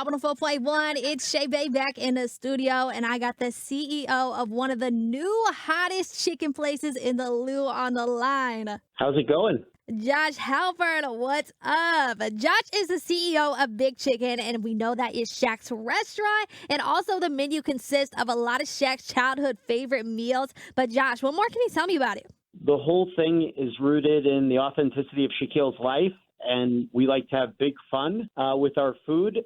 Hot 104.1. It's Shae Bae back in the studio, and I got the CEO of one of the new hottest chicken places in the Lou on the line. How's it going? Josh Halpern, what's up? Josh is the CEO of Big Chicken, and we know that is Shaq's restaurant, and also the menu consists of a lot of Shaq's childhood favorite meals. But Josh, what more can you tell me about it? The whole thing is rooted in the authenticity of Shaquille's life, and we like to have big fun with our food,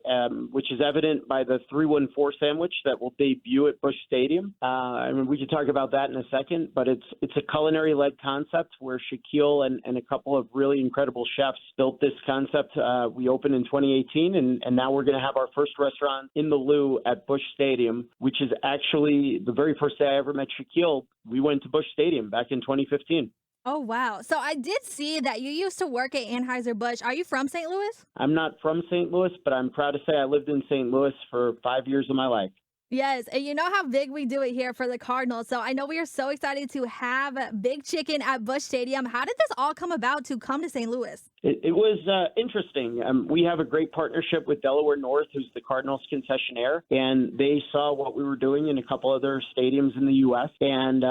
which is evident by the 314 sandwich that will debut at Busch Stadium. I mean, we can talk about that in a second, but it's a culinary-led concept where Shaquille and a couple of really incredible chefs built this concept. We opened in 2018, and now we're going to have our first restaurant in the Lou at Busch Stadium, which is actually the very first day I ever met Shaquille. We went to Busch Stadium back in 2015. Oh, wow. So I did see that you used to work at Anheuser-Busch. Are you from St. Louis? I'm not from St. Louis, but I'm proud to say I lived in St. Louis for 5 years of my life. Yes, and you know how big we do it here for the Cardinals. So I know we are so excited to have Big Chicken at Busch Stadium. How did this all come about to come to St. Louis? It was interesting. We have a great partnership with Delaware North, who's the Cardinals concessionaire, and they saw what we were doing in a couple other stadiums in the U.S. And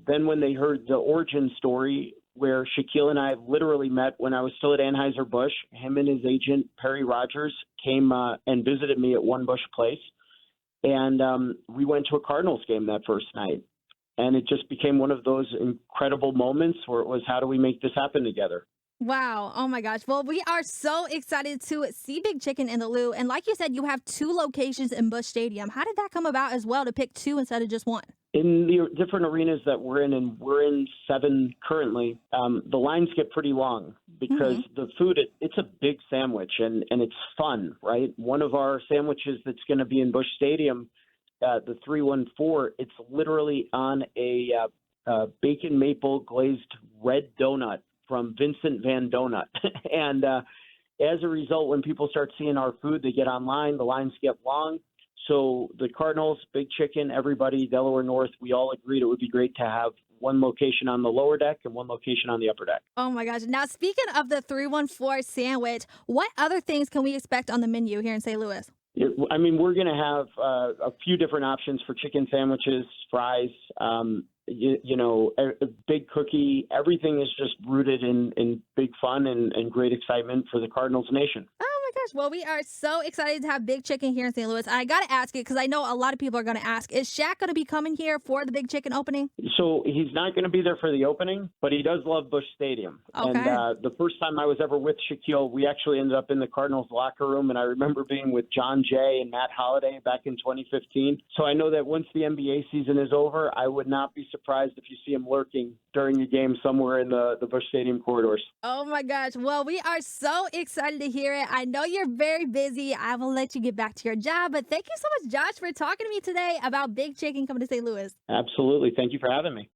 then when they heard the origin story, where Shaquille and I literally met when I was still at Anheuser-Busch, him and his agent, Perry Rogers, came and visited me at One Busch Place. And we went to a Cardinals game that first night. And it just became one of those incredible moments where it was, how do we make this happen together? Wow. Oh, my gosh. Well, we are so excited to see Big Chicken in the Lou. And like you said, you have two locations in Busch Stadium. How did that come about as well to pick two instead of just one? In the different arenas that we're in, and we're in 7 currently, the lines get pretty long because the food, it's a big sandwich and it's fun, right? One of our sandwiches that's going to be in Busch Stadium, the 314, it's literally on a bacon maple glazed red donut from Vincent Van Donut. And as a result, when people start seeing our food, they get online, the lines get long. So the Cardinals, Big Chicken, everybody, Delaware North, we all agreed it would be great to have one location on the lower deck and one location on the upper deck. Oh, my gosh. Now, speaking of the 314 sandwich, what other things can we expect on the menu here in St. Louis? I mean, we're going to have a few different options for chicken sandwiches, fries, a big cookie. Everything is just rooted in big fun and great excitement for the Cardinals nation. Oh my gosh. Well, we are so excited to have Big Chicken here in St. Louis. I got to ask it because I know a lot of people are going to ask, is Shaq going to be coming here for the Big Chicken opening? So he's not going to be there for the opening, but he does love Busch Stadium. Okay. And the first time I was ever with Shaquille, we actually ended up in the Cardinals locker room, and I remember being with John Jay and Matt Holliday back in 2015. So I know that once the NBA season is over, I would not be surprised if you see him lurking during a game somewhere in the Busch Stadium corridors. Oh my gosh. Well, we are so excited to hear it. I know you're very busy. I will let you get back to your job, but thank you so much, Josh, for talking to me today about Big Chicken coming to St. Louis. Absolutely. Thank you for having me.